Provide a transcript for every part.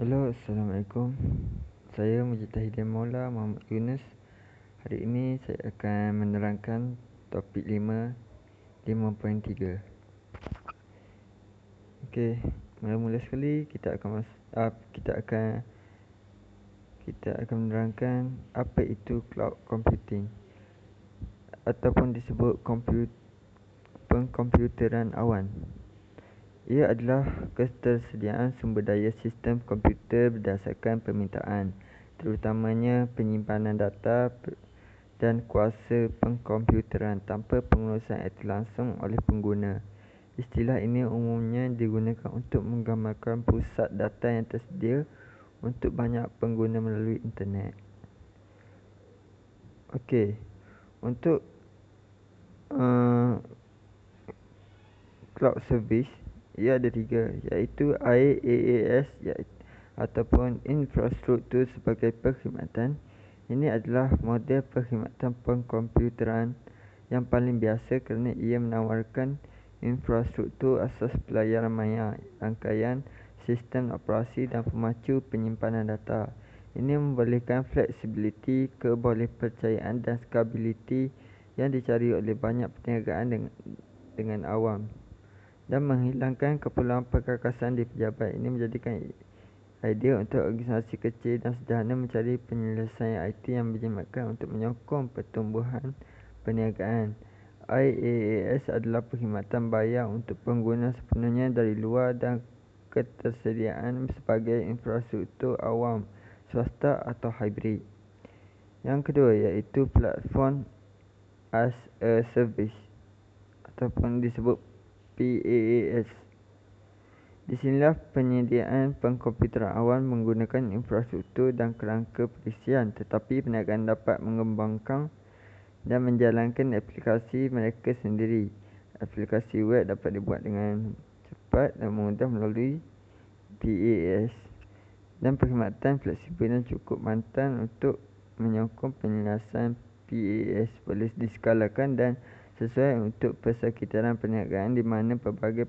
Hello, Assalamualaikum. Saya Mujtahidin Maula Muhammad Yunus. Hari ini saya akan menerangkan topik 5.3. Okey, mula-mula sekali kita akan menerangkan apa itu cloud computing ataupun disebut pengkomputeran awan. Ia adalah ketersediaan sumber daya sistem komputer berdasarkan permintaan, terutamanya penyimpanan data dan kuasa pengkomputeran tanpa pengurusan aktif langsung oleh pengguna. Istilah ini umumnya digunakan untuk menggambarkan pusat data yang tersedia untuk banyak pengguna melalui internet. Okey, untuk cloud service, ia ada 3, iaitu IaaS ataupun infrastruktur sebagai perkhidmatan. Ini adalah model perkhidmatan pengkomputeran yang paling biasa kerana ia menawarkan infrastruktur asas pelayaran maya, rangkaian sistem operasi dan pemacu penyimpanan data. Ini membolehkan fleksibiliti, kebolehpercayaan dan stability yang dicari oleh banyak perniagaan dengan awam, dan menghilangkan keperluan perkakasan di pejabat. Ini menjadikan idea untuk organisasi kecil dan sederhana mencari penyelesaian IT yang berjimatkan untuk menyokong pertumbuhan perniagaan. IaaS adalah perkhidmatan bayar untuk pengguna sepenuhnya dari luar dan ketersediaan sebagai infrastruktur awam, swasta atau hybrid. Yang kedua iaitu platform as a service ataupun disebut PaaS. Di sinilah penyediaan pengkomputeran awan menggunakan infrastruktur dan kerangka perisian, tetapi perniagaan dapat mengembangkan dan menjalankan aplikasi mereka sendiri. Aplikasi web dapat dibuat dengan cepat dan mudah melalui PaaS, dan perkhidmatan fleksibel dan cukup mantan untuk menyokong penyelesaian PaaS boleh diskalakan dan sesuai untuk persekitaran perniagaan di mana pelbagai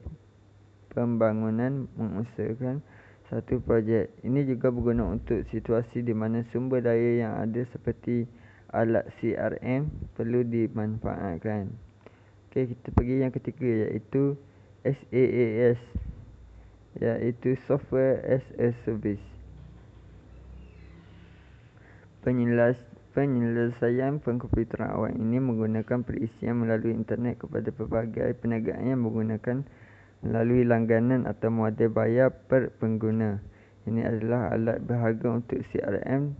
pembangunan mengusahakan satu projek. Ini juga berguna untuk situasi di mana sumber daya yang ada seperti alat CRM perlu dimanfaatkan. Okey, kita pergi yang ketiga iaitu SaaS, iaitu Software as a Service. Penyelesaian pengkomputeran awan ini menggunakan perisian melalui internet kepada pelbagai perniagaan yang menggunakan melalui langganan atau model bayar per pengguna. Ini adalah alat berharga untuk CRM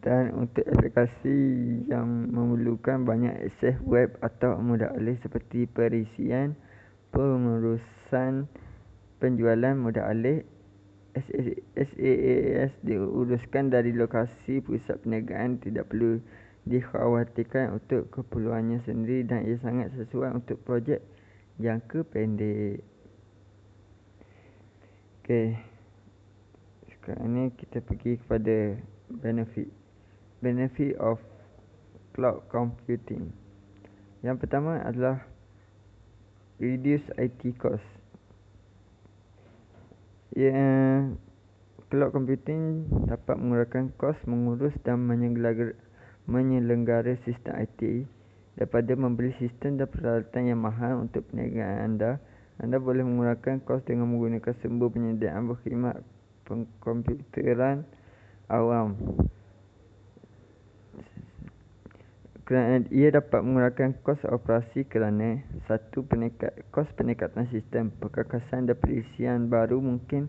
dan untuk aplikasi yang memerlukan banyak akses web atau mudah alih seperti perisian, pengurusan penjualan mudah alih. SaaS diuruskan dari lokasi pusat perniagaan, tidak perlu dikhawatirkan untuk keperluannya sendiri dan ia sangat sesuai untuk projek jangka pendek. Okey, sekarang ni kita pergi kepada benefit of cloud computing. Yang pertama adalah reduce IT cost. Cloud computing dapat mengurangkan kos mengurus dan menyelenggara sistem IT. Daripada membeli sistem dan peralatan yang mahal untuk perniagaan anda boleh mengurangkan kos dengan menggunakan sumber penyediaan berkhidmat pengkomputeran awam. Ia dapat mengurangkan kos operasi kerana kos peningkatan sistem, perkakasan dan perisian baru mungkin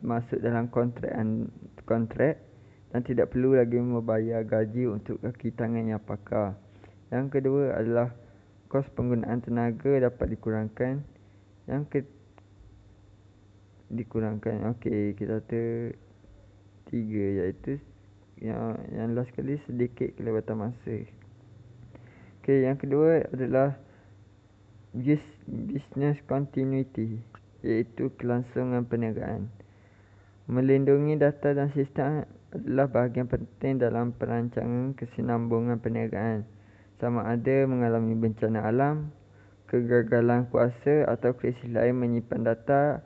termasuk dalam kontrak dan tidak perlu lagi membayar gaji untuk kaki tangan yang pakar. Yang kedua adalah kos penggunaan tenaga dapat dikurangkan. Okey, kita ada 3 iaitu yang last sekali sedikit kelewatan masa. Okey, yang kedua adalah business continuity, iaitu kelangsungan perniagaan. Melindungi data dan sistem adalah bahagian penting dalam perancangan kesinambungan perniagaan. Sama ada mengalami bencana alam, kegagalan kuasa atau krisis lain, menyimpan data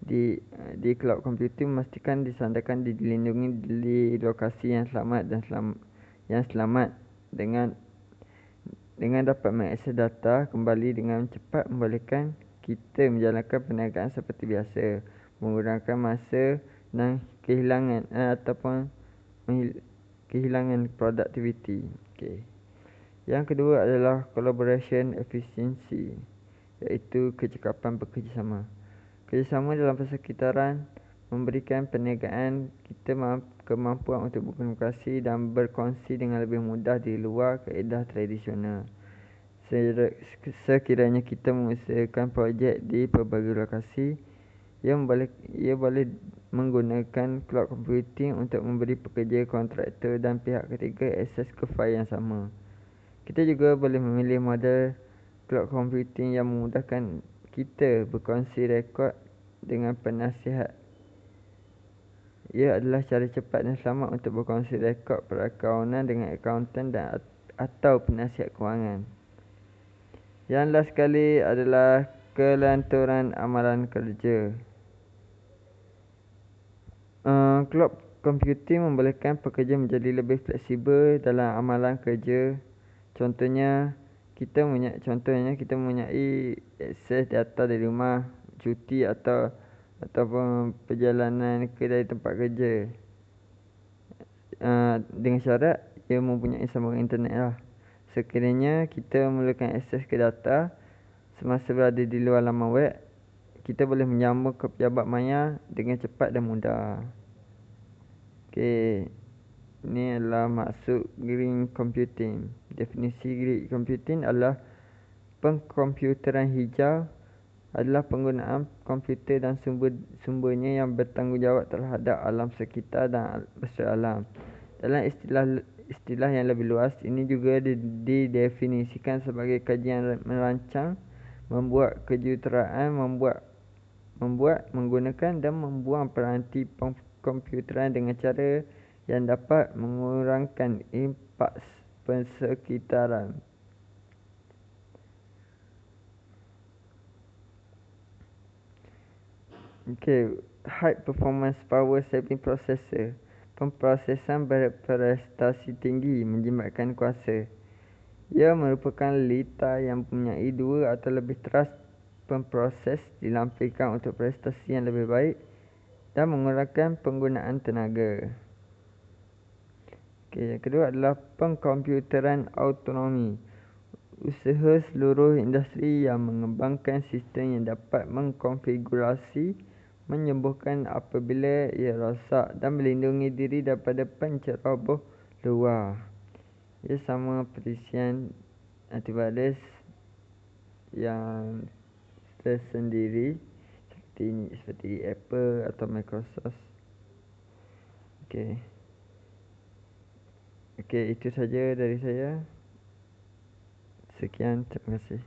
di cloud computing memastikan disandarkan dilindungi di lokasi yang selamat dengan dapat mengakses data kembali dengan cepat, membolehkan kita menjalankan perniagaan seperti biasa menggunakan masa dan kehilangan produktiviti. Yang kedua adalah collaboration efficiency, iaitu kecekapan bekerjasama. Kerjasama dalam persekitaran memberikan perniagaan kita kemampuan untuk berkomunikasi dan berkongsi dengan lebih mudah di luar kaedah tradisional. Sekiranya kita mengusahakan projek di pelbagai lokasi, ia boleh menggunakan cloud computing untuk memberi pekerja, kontraktor dan pihak ketiga akses ke fail yang sama. Kita juga boleh memilih model cloud computing yang memudahkan kita berkongsi rekod dengan penasihat. Ia adalah cara cepat dan selamat untuk berkongsi rekod perakaunan dengan akauntan atau penasihat kewangan. Yang last sekali adalah kelanturan amalan kerja. Cloud computing membolehkan pekerja menjadi lebih fleksibel dalam amalan kerja. Contohnya, kita mempunyai akses data dari rumah, cuti ataupun perjalanan dari tempat kerja. Dengan syarat ia mempunyai sambungan internet lah. Sekiranya kita memerlukan akses ke data semasa berada di luar laman web, kita boleh menyambung ke pejabat maya dengan cepat dan mudah. Ini adalah maksud green computing. Definisi green computing adalah pengkomputeran hijau adalah penggunaan komputer dan sumbernya yang bertanggungjawab terhadap alam sekitar dan besar alam. Dalam istilah yang lebih luas, ini juga didefinisikan sebagai kajian merancang, membuat kejuruteraan, menggunakan dan membuang peranti komputeran dengan cara yang dapat mengurangkan impak persekitaran. High performance power saving processor. Pemprosesan berprestasi tinggi menjimatkan kuasa. Ia merupakan litar yang mempunyai dua atau lebih teras pemproses dilampirkan untuk prestasi yang lebih baik dan mengurangkan penggunaan tenaga. Yang kedua adalah pengkomputeran autonomi. Usaha seluruh industri yang mengembangkan sistem yang dapat mengkonfigurasi, menyembuhkan apabila ia rosak dan melindungi diri daripada penceroboh luar. Ia sama perisian antivirus yang tersendiri seperti Apple atau Microsoft. Itu saja dari saya. Sekian, terima kasih.